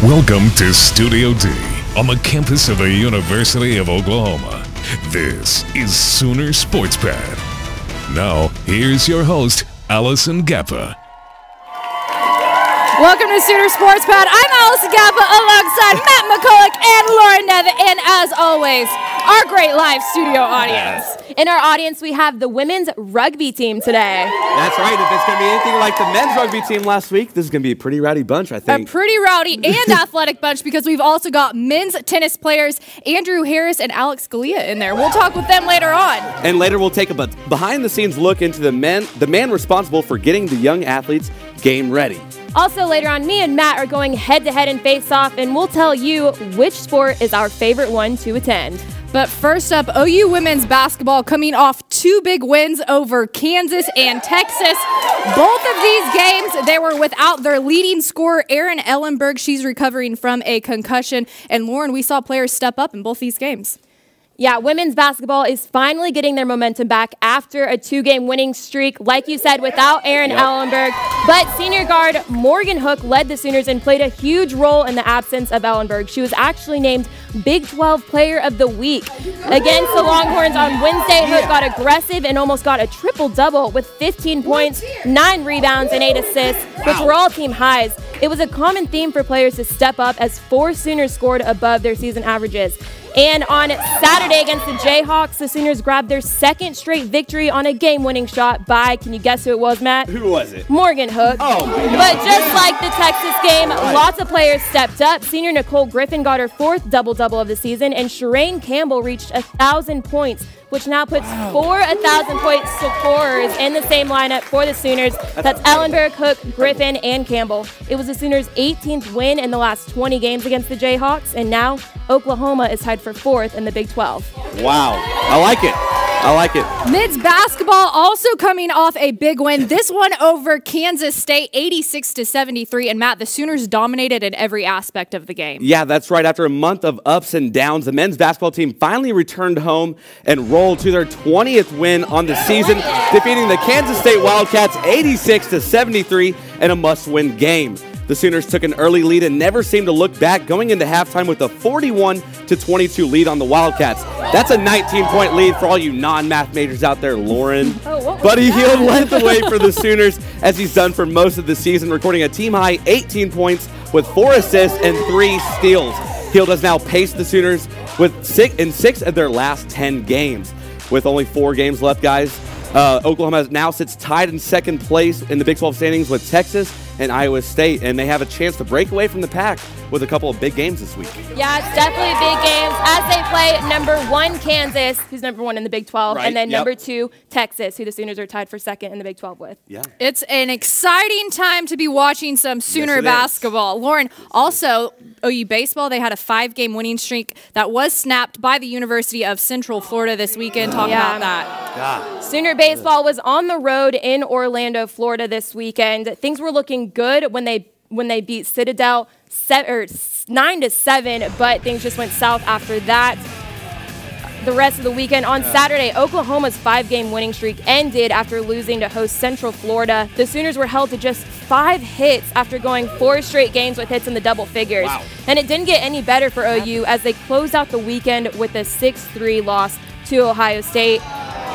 Welcome to Studio D on the campus of the University of Oklahoma. This is Sooner Sports Pad. Now, here's your host, Allison Gappa. Welcome to Sooner Sports Pad. I'm Allison Gappa alongside Matt McCulloch and Lauren Nevin, and as always, our great live studio audience. In our audience, we have the women's rugby team today. That's right. If it's going to be anything like the men's rugby team last week, this is going to be a pretty rowdy bunch, I think. A pretty rowdy and athletic bunch, because we've also got men's tennis players Andrew Harris and Alex Scalia in there. We'll talk with them later on. And later we'll take a behind-the-scenes look into the man responsible for getting the young athletes game ready. Also later on, me and Matt are going head-to-head in Faceoff, and we'll tell you which sport is our favorite one to attend. But first up, OU women's basketball coming off two big wins over Kansas and Texas. Both of these games, they were without their leading scorer, Erin Ellenberg. She's recovering from a concussion. And Lauren, we saw players step up in both these games. Yeah, women's basketball is finally getting their momentum back after a two-game winning streak, like you said, without Erin Ellenberg. But senior guard Morgan Hook led the Sooners and played a huge role in the absence of Ellenberg. She was actually named Big 12 Player of the Week. Against the Longhorns on Wednesday, Hook got aggressive and almost got a triple-double with 15 points, 9 rebounds, and 8 assists, which were all team highs. It was a common theme for players to step up as 4 Sooners scored above their season averages. And on Saturday against the Jayhawks, the Sooners grabbed their second straight victory on a game-winning shot by, can you guess who it was, Matt? Who was it? Morgan Hook. Oh, my God. But just like the Texas game, lots of players stepped up. Senior Nicole Griffin got her 4th double-double of the season, and Sherane Campbell reached 1,000 points, which now puts 4 1,000-point scorers in the same lineup for the Sooners. That's Ellenberg, Hook, Griffin, and Campbell. It was the Sooners' 18th win in the last 20 games against the Jayhawks, and now Oklahoma is tied for 4th in the Big 12. Wow. I like it. I like it. Men's basketball also coming off a big win. This one over Kansas State, 86-73. And Matt, the Sooners dominated in every aspect of the game. Yeah, that's right. After a month of ups and downs, the men's basketball team finally returned home and rolled to their 20th win on the season, defeating the Kansas State Wildcats 86-73 in a must-win game. The Sooners took an early lead and never seemed to look back, going into halftime with a 41-22 lead on the Wildcats. That's a 19-point lead for all you non-math majors out there, Lauren. Buddy Hield led the way for the Sooners, as he's done for most of the season, recording a team-high 18 points with 4 assists and 3 steals. Hield has now paced the Sooners with 6 of their last 10 games. With only 4 games left, guys, Oklahoma now sits tied in second place in the Big 12 standings with Texas and Iowa State, and they have a chance to break away from the pack with a couple of big games this week. Yeah, it's definitely big games as they play number 1 Kansas, who's number 1 in the Big 12, and then number 2 Texas, who the Sooners are tied for 2nd in the Big 12 with. Yeah, it's an exciting time to be watching some Sooner basketball. Lauren, also OU baseball, they had a 5-game winning streak that was snapped by the University of Central Florida this weekend. Talk about that. Sooner baseball was on the road in Orlando, Florida this weekend. Things were looking good when they beat Citadel 9-7, but things just went south after that. The rest of the weekend on Saturday, Oklahoma's 5-game winning streak ended after losing to host Central Florida. The Sooners were held to just 5 hits after going 4 straight games with hits in the double figures. And it didn't get any better for OU as they closed out the weekend with a 6-3 loss to Ohio State.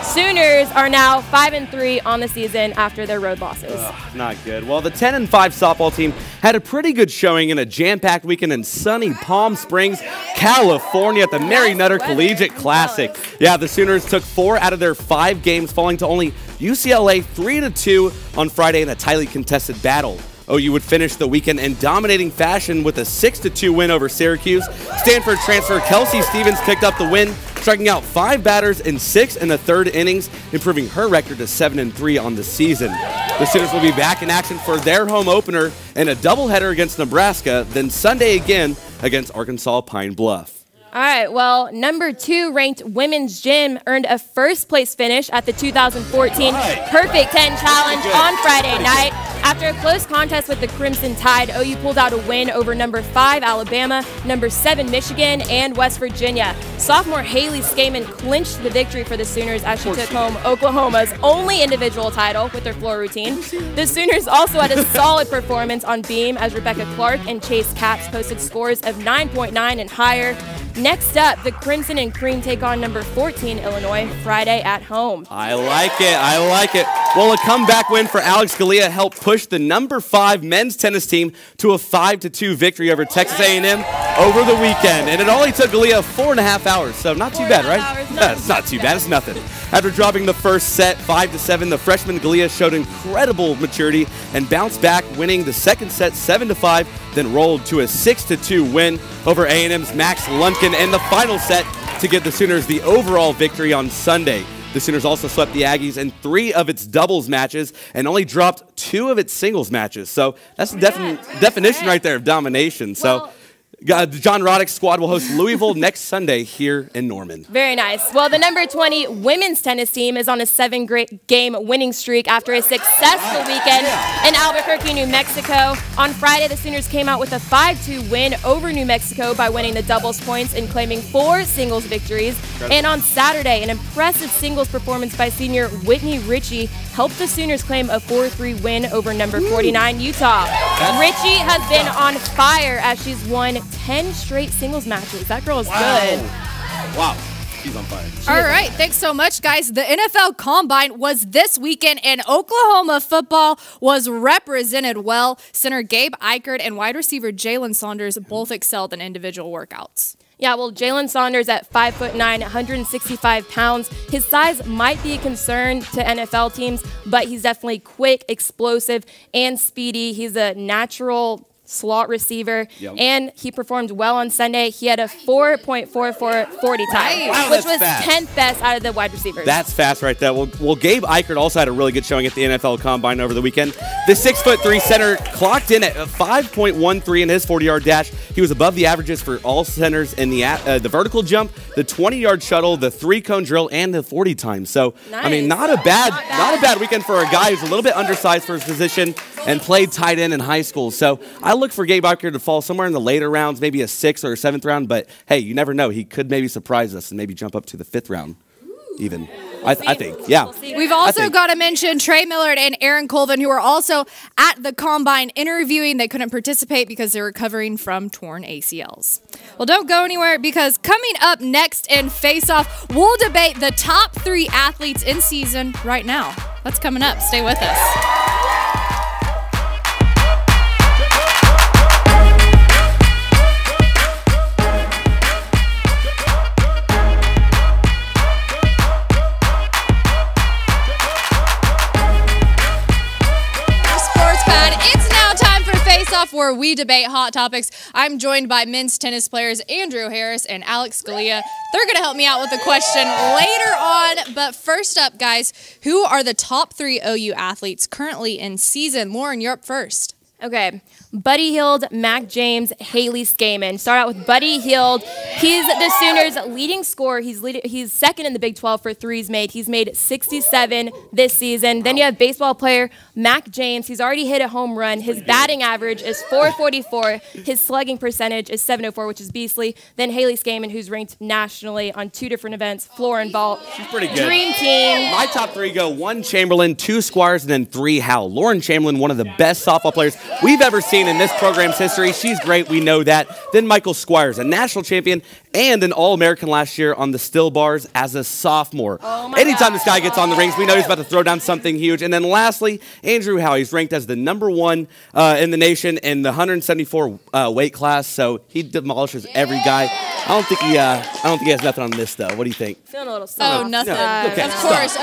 Sooners are now 5-3 on the season after their road losses. Not good. Well, the 10-5 softball team had a pretty good showing in a jam-packed weekend in sunny Palm Springs, California at the Mary Nutter Collegiate Classic. Yeah, the Sooners took 4 out of their 5 games, falling to only UCLA 3-2 on Friday in a tightly contested battle. OU would finish the weekend in dominating fashion with a 6-2 win over Syracuse. Stanford transfer Kelsey Stevens picked up the win, striking out 5 batters in 6 1/3 innings, improving her record to 7-3 on the season. The Sooners will be back in action for their home opener in a doubleheader against Nebraska, then Sunday again against Arkansas Pine Bluff. All right, well, number 2 ranked women's gym earned a 1st place finish at the 2014 Perfect 10 Challenge on Friday night. After a close contest with the Crimson Tide, OU pulled out a win over number 5 Alabama, number 7 Michigan, and West Virginia. Sophomore Haley Skaman clinched the victory for the Sooners as she took home Oklahoma's only individual title with their floor routine. The Sooners also had a solid performance on beam as Rebecca Clark and Chase Capps posted scores of 9.9 and higher. Next up, the Crimson and Cream take on number 14 Illinois Friday at home. I like it. I like it. Well, a comeback win for Alex Galea helped push the number 5 men's tennis team to a 5-2 victory over Texas A&M over the weekend. And it only took Galea 4.5 hours, so not too bad, right? It's not too bad. It's nothing. After dropping the first set 5-7, the freshman Galea showed incredible maturity and bounced back, winning the second set 7-5, then rolled to a 6-2 win over A&M's Max Lumpkin in the final set to give the Sooners the overall victory on Sunday. The Sooners also swept the Aggies in 3 of its doubles matches and only dropped 2 of its singles matches. So that's the definition right there of domination. So John Roddick's squad will host Louisville next Sunday here in Norman. Very nice. Well, the number 20 women's tennis team is on a 7-game winning streak after a successful weekend in Albuquerque, New Mexico. On Friday, the Sooners came out with a 5-2 win over New Mexico by winning the doubles points and claiming 4 singles victories. And on Saturday, an impressive singles performance by senior Whitney Ritchie helped the Sooners claim a 4-3 win over number 49 Utah. Ritchie has been on fire as she's won 10 straight singles matches. That girl is good. Wow. She's on fire. All right. Thanks so much, guys. The NFL Combine was this weekend, and Oklahoma football was represented well. Center Gabe Eichert and wide receiver Jalen Saunders both excelled in individual workouts. Yeah, well, Jalen Saunders at 5'9", 165 pounds. His size might be a concern to NFL teams, but he's definitely quick, explosive, and speedy. He's a natural slot receiver, and he performed well on Sunday. He had a 4.44 40 time, which was fast. 10th best out of the wide receivers. That's fast right there. Well, Gabe Eichert also had a really good showing at the NFL Combine over the weekend. The 6'3" center clocked in at 5.13 in his 40-yard dash. He was above the averages for all centers in the vertical jump, the 20-yard shuttle, the 3-cone drill, and the 40 time. So, nice. I mean, not a bad weekend for a guy who's a little bit undersized for his position and played tight end in high school. So I look for Gabe Eichert to fall somewhere in the later rounds, maybe a 6th or a 7th round. But hey, you never know. He could maybe surprise us and maybe jump up to the 5th round. Even, I think, yeah. We've also got to mention Trey Millard and Aaron Colvin, who were also at the Combine interviewing. They couldn't participate because they're recovering from torn ACLs. Well, don't go anywhere, because coming up next in Face-Off, we'll debate the top 3 athletes in season right now. That's coming up. Stay with us. Where we debate hot topics. I'm joined by men's tennis players Andrew Harris and Alex Galea. They're going to help me out with the question later on. But first up, guys, who are the top 3 OU athletes currently in season? Lauren, you're up first. Okay, Buddy Hield, Mac James, Haley Skaman. Start out with Buddy Hield. He's the Sooners' leading scorer. He's second in the Big 12 for threes made. He's made 67 this season. Then you have baseball player Mac James. He's already hit a home run. His batting average is .444. His slugging percentage is .704, which is beastly. Then Haley Skaman, who's ranked nationally on 2 different events, floor and vault. She's pretty good. Dream team. My top 3 go 1 Chamberlain, 2 Squires, and then 3 Howell. Lauren Chamberlain, one of the best softball players we've ever seen in this program's history. She's great. We know that. Then Michael Squires, a national champion and an All-American last year on the still bars as a sophomore. Anytime this guy gets on the rings, we know he's about to throw down something huge. And then lastly, Andrew Howe. He's ranked as the #1 in the nation in the 174 weight class. So he demolishes every guy. I don't think he has nothing on this though. What do you think? Feeling a little soft. Oh, nothing. Okay,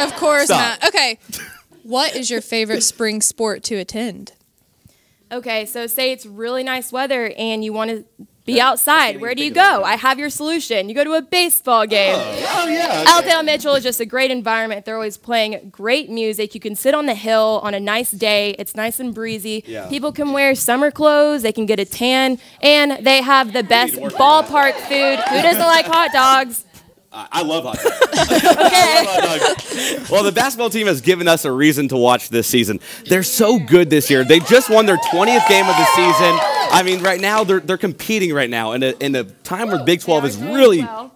Of course, Stop. Matt. Okay. What is your favorite spring sport to attend? Okay, so say it's really nice weather and you want to be outside. Where do you go? I have your solution. You go to a baseball game. Oh yeah. Altdale Mitchell is just a great environment. They're always playing great music. You can sit on the hill on a nice day. It's nice and breezy. Yeah. People can wear summer clothes. They can get a tan. And they have the best ballpark food. Who doesn't like hot dogs? I love hot dogs. I love hot dogs. Well, the basketball team has given us a reason to watch this season. They're so good this year. They just won their 20th game of the season. I mean, right now, they're competing right now in a time where Big 12 is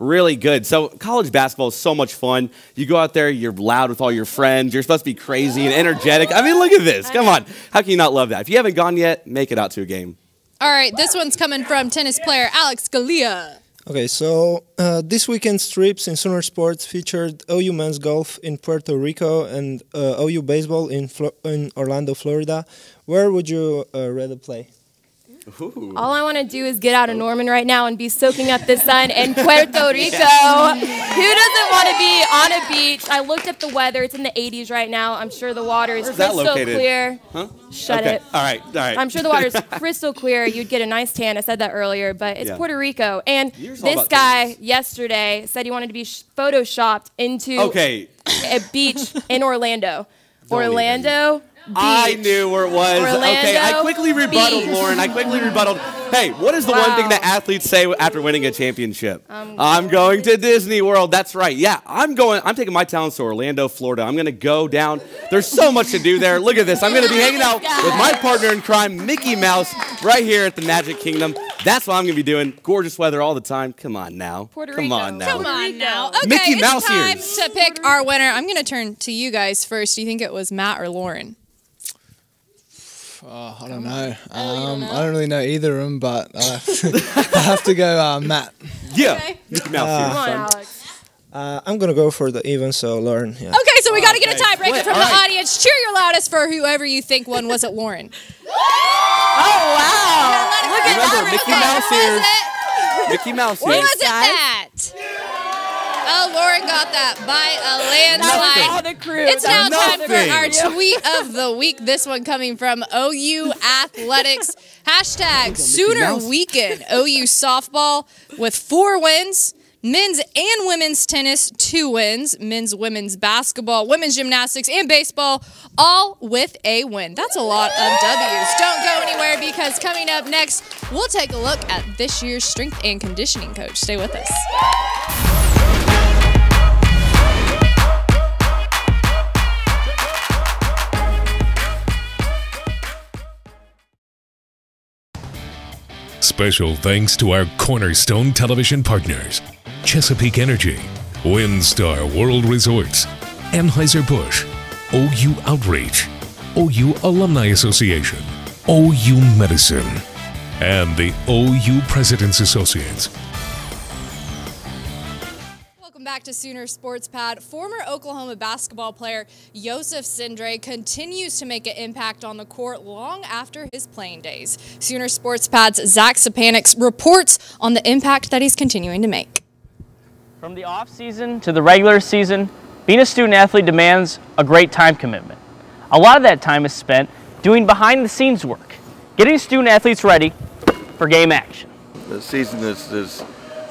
really good. So college basketball is so much fun. You go out there, you're loud with all your friends. You're supposed to be crazy and energetic. I mean, look at this. Come on. How can you not love that? If you haven't gone yet, make it out to a game. All right, this one's coming from tennis player Alex Scalia. Okay, so this weekend's trips in Sooner Sports featured OU men's golf in Puerto Rico and OU baseball in Orlando, Florida. Where would you rather play? Ooh. All I want to do is get out of Norman right now and be soaking up the sun in Puerto Rico. Who doesn't want to be on a beach? I looked up the weather. It's in the 80s right now. I'm sure the water is crystal clear. Huh? Shut it. All right. I'm sure the water is crystal clear. You'd get a nice tan. I said that earlier, but it's Puerto Rico. And this guy yesterday said he wanted to be photoshopped into a beach in Orlando. Orlando Beach. I knew where it was. Orlando okay, I quickly rebutted, Lauren. I quickly rebutted. Hey, what is the one thing that athletes say after winning a championship? I'm going to Disney World. That's right. Yeah, I'm taking my talents to Orlando, Florida. I'm going to go down. There's so much to do there. Look at this. I'm going to be hanging out with my partner in crime, Mickey Mouse, right here at the Magic Kingdom. That's what I'm going to be doing. Gorgeous weather all the time. Come on now. Come on now. Okay, Mickey Mouse it's time to pick our winner. I'm going to turn to you guys first. Do you think it was Matt or Lauren? I don't know. I don't really know either of them, but I have to go Matt. Yeah. Okay. Mickey Mouse here. Come on, Alex. I'm going to go for the even, so Lauren. Yeah. Okay, so we got to get a tiebreaker from the audience. Cheer your loudest for whoever you think won. Was it Lauren? Oh, wow. Look at Remember, Mickey Mouse here. Mickey Mouse here. Or was it Matt? Oh, Lauren got that by a landslide. The crew. It's now time for our tweet of the week. This one coming from OU Athletics. Hashtag Sooner Weekend. OU softball with 4 wins. Men's and women's tennis, 2 wins. Men's, women's basketball, women's gymnastics, and baseball, all with a win. That's a lot of W's. Don't go anywhere because coming up next, we'll take a look at this year's strength and conditioning coach. Stay with us. Special thanks to our cornerstone television partners, Chesapeake Energy, WinStar World Resorts, Anheuser-Busch, OU Outreach, OU Alumni Association, OU Medicine, and the OU President's Associates. Back to Sooner Sports Pad. Former Oklahoma basketball player Joseph Sindre continues to make an impact on the court long after his playing days. Sooner Sports Pad's Zach Sapanix reports on the impact that he's continuing to make. From the off-season to the regular season, being a student athlete demands a great time commitment. A lot of that time is spent doing behind-the-scenes work, getting student athletes ready for game action. The season is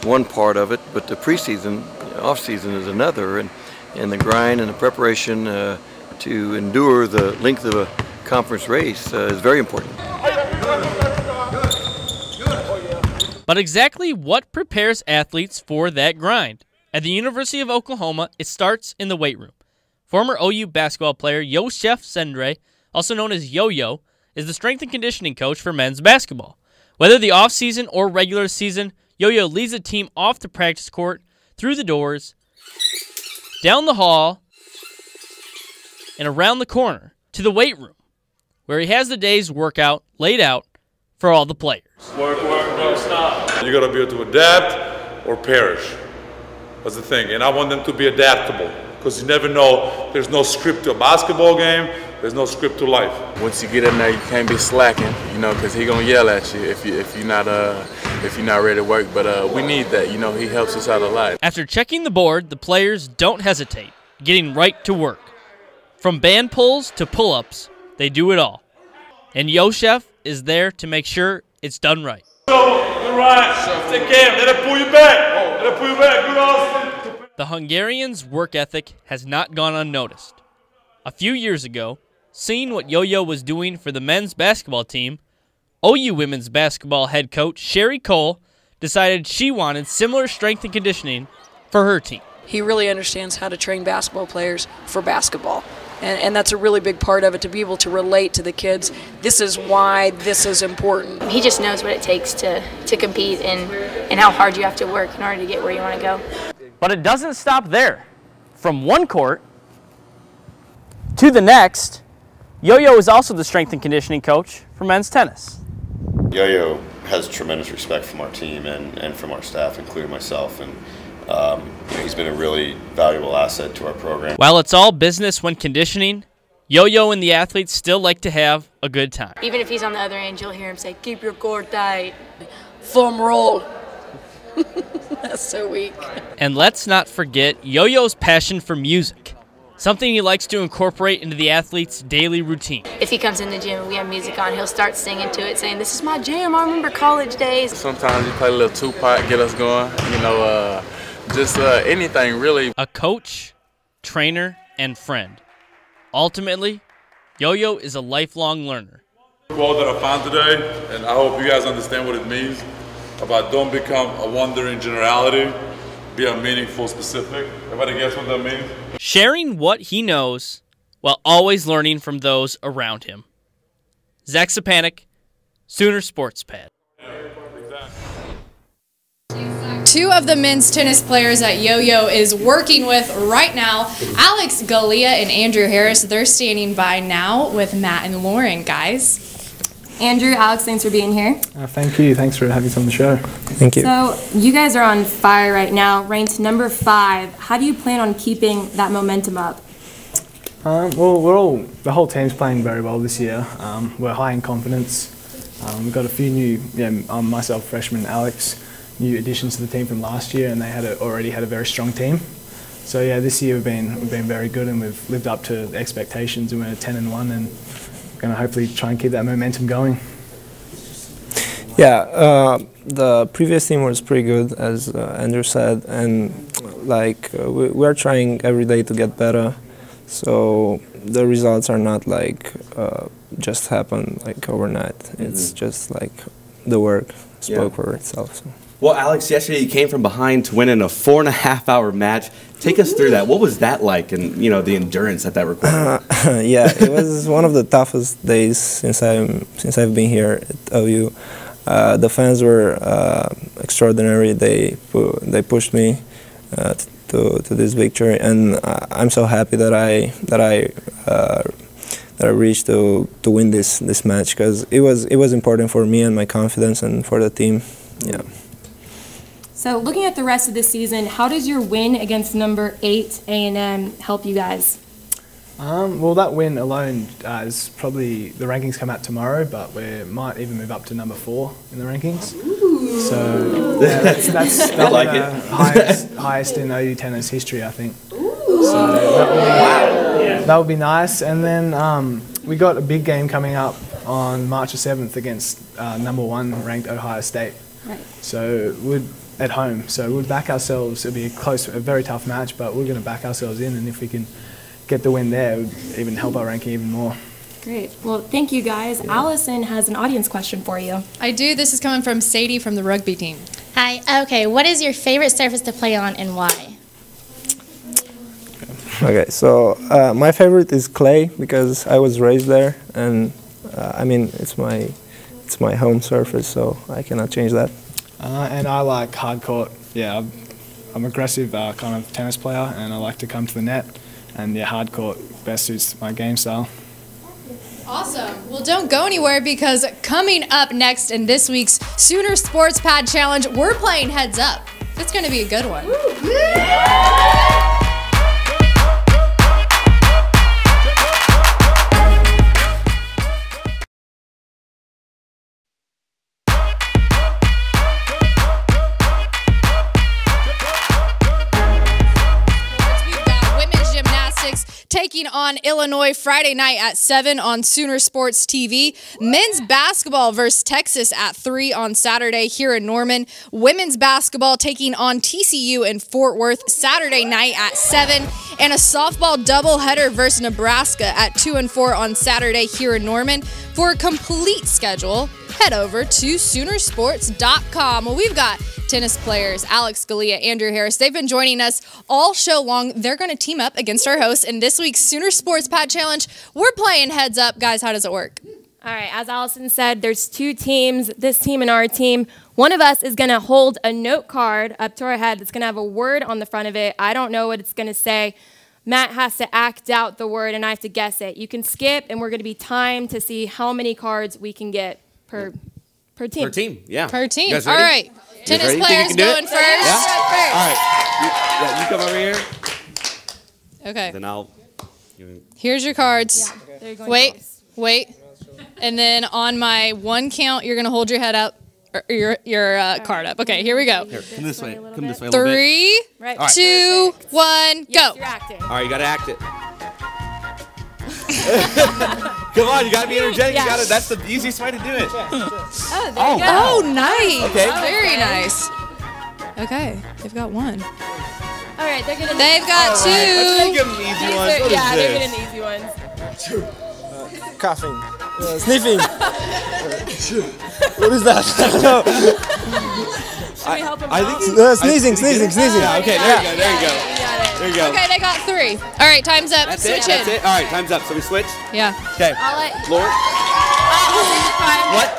one part of it, but the preseason, off-season is another, and the grind and the preparation to endure the length of a conference race is very important. But exactly what prepares athletes for that grind? At the University of Oklahoma, it starts in the weight room. Former OU basketball player Joseph Sindre, also known as Yo-Yo, is the strength and conditioning coach for men's basketball. Whether the off-season or regular season, Yo-Yo leads the team off the practice court, through the doors, down the hall, and around the corner to the weight room, where he has the day's workout laid out for all the players. Work, don't stop. You got to be able to adapt or perish. That's the thing. And I want them to be adaptable because you never know. There's no script to a basketball game. There's no script to life. Once you get in there, you can't be slacking, you know, because he's going to yell at you if you're not ready to work. But we need that. You know, he helps us out a lot. After checking the board, the players don't hesitate, getting right to work. From band pulls to pull-ups, they do it all. And Joseph is there to make sure it's done right. Good right. Take care. Let it pull you back. Let it pull you back. Good, Austin. The Hungarian's work ethic has not gone unnoticed. A few years ago, seeing what Yo-Yo was doing for the men's basketball team, OU women's basketball head coach Sherry Cole decided she wanted similar strength and conditioning for her team. He really understands how to train basketball players for basketball. And that's a really big part of it, to be able to relate to the kids. This is why this is important. He just knows what it takes to compete and how hard you have to work in order to get where you want to go. But it doesn't stop there. From one court to the next, Yo-Yo is also the strength and conditioning coach for men's tennis. Yo-Yo has tremendous respect from our team and from our staff, including myself. And he's been a really valuable asset to our program. While it's all business when conditioning, Yo-Yo and the athletes still like to have a good time. Even if he's on the other end, you'll hear him say, "Keep your core tight." Foam roll. That's so weak. And let's not forget Yo-Yo's passion for music, something he likes to incorporate into the athlete's daily routine. If he comes in the gym and we have music on, he'll start singing to it, saying, "This is my jam. I remember college days." Sometimes you play a little Tupac, get us going. Just anything really. A coach, trainer, and friend. Ultimately, Yo-Yo is a lifelong learner. The quote that I found today, and I hope you guys understand what it means, about don't become a wandering generality, be a meaningful specific. Everybody gets what that means? Sharing what he knows while always learning from those around him. Zach Sapanik, Sooner Sports Pad. Two of the men's tennis players that Yo-Yo is working with right now, Alex Galia and Andrew Harris, they're standing by now with Matt and Lauren, guys. Andrew, Alex, thanks for being here. Thank you. Thanks for having us on the show. Thank you. So, you guys are on fire right now, ranked number 5. How do you plan on keeping that momentum up? Well, the whole team's playing very well this year. We're high in confidence. We've got a few new, myself, freshman, Alex, new additions to the team from last year, and they already had a very strong team. So yeah, this year we've been very good, and we've lived up to the expectations, and we're 10-1, and we're going to hopefully try and keep that momentum going. Yeah, the previous team was pretty good, as Andrew said, and we're trying every day to get better. So the results are not just happen overnight. It's just the work spoke for itself. So. Well, Alex, yesterday you came from behind to win in a 4.5-hour match. Take us through that. What was that like, and the endurance that required? Yeah, it was one of the toughest days since I've been here at OU. The fans were extraordinary. They pushed me to this victory, and I'm so happy that I reached to win this match, because it was important for me and my confidence and for the team. Yeah. So looking at the rest of the season, how does your win against number 8 A&M help you guys? Well, that win alone is probably, the rankings come out tomorrow, but we might even move up to number 4 in the rankings. Ooh. So yeah, that's the highest in OU tennis history, I think. Ooh. So that would be nice. And then we got a big game coming up on March the 7th against number 1 ranked Ohio State. Right. So at home, so we'd back ourselves. It'll be a very tough match, but we're going to back ourselves in, and if we can get the win there, it would even help our ranking even more. Great. Well, thank you guys. Yeah. Allison has an audience question for you. I do. This is coming from Sadie from the rugby team. Hi. Okay, what is your favorite surface to play on and why? Okay, so my favorite is clay, because I was raised there, and it's my home surface, so I cannot change that. And I like hard court. Yeah, I'm aggressive kind of tennis player, and I like to come to the net. And yeah, hard court best suits my game style. Awesome. Well, don't go anywhere, because coming up next in this week's Sooner Sports Pad Challenge, we're playing Heads Up. It's going to be a good one. Taking on on Illinois Friday night at 7 on Sooner Sports TV. Men's basketball versus Texas at 3 on Saturday here in Norman. Women's basketball taking on TCU in Fort Worth Saturday night at 7. And a softball doubleheader versus Nebraska at 2 and 4 on Saturday here in Norman. For a complete schedule, head over to Soonersports.com. Well, we've got tennis players Alex Scalia, Andrew Harris. They've been joining us all show long. They're going to team up against our hosts in this week's Sooner Sports Pad Challenge. We're playing heads up. Guys, how does it work? All right, as Allison said, there's 2 teams, this team and our team. One of us is going to hold a note card up to our head that's going to have a word on the front of it. I don't know what it's going to say. Matt has to act out the word, and I have to guess it. You can skip, and we're going to be timed to see how many cards we can get per team. Per team, yeah. Per team. All right. Tennis players going first. Yeah? All right. You come over here. Okay. Then I'll. Here's your cards. Yeah. Wait. And then on my 1 count, you're going to hold your head up. Your card up. Okay, here we go. Here, come this way. Come this way a little bit. 3, Right. 2, 1, go. You're acting. All right, you got to act it. Come on, you got to be energetic. You got to. That's the easiest way to do it. Oh, there you go. Oh, nice. Okay. Very nice. Okay, they've got 1. All right, they're gonna. They've got 2. Let's give them easy ones. What Yeah, is they're this? getting easy ones. Coughing. Sniffing. What is that? I don't know. Should we help him I out? think Sneezing. Yeah, okay, there you go. There you go. There you go. Okay, they got 3. All right, time's up. That's Switch it. That's in. it. All right, time's up. So we switch. Yeah. Okay. I'll let. Lauren. I'll take the time. What?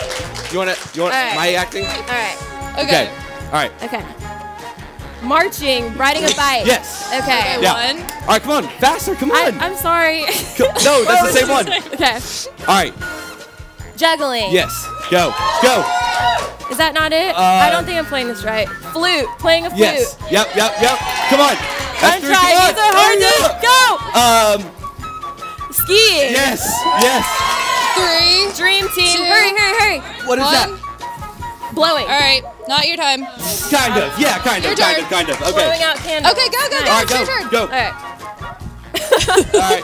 You want All right. my acting? All right. Okay. All right. Okay. Marching, riding a bike. Yes. Okay. Yeah. 1. All right, come on, faster. Come on. I'm sorry. No, that's the same one. Okay. All right. Juggling. Yes. Go. Go. Is that not it? I don't think I'm playing this right. Flute. Playing a flute. Yes. Yep. Come on. That's I'm 3. trying. Come on. These are hard Hurry to up. go. Skiing. Yes. 3. Dream team. 2. Hurry. What is 1. that? Blowing. All right, not your time. Kind of. Yeah, kind Your of. turn. Kind of. Okay. Blowing out candles. Okay, go. All right, It's your go. turn. Go. All right. All right.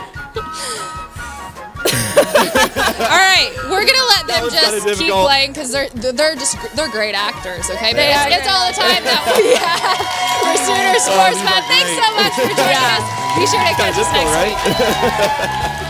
All right, we're gonna let them was kinda just keep difficult. playing because they're great actors. Okay, but They are it's all the time that we have for Sooner Sports Pad. Thanks so much for joining us. Be sure to catch us next week. Right?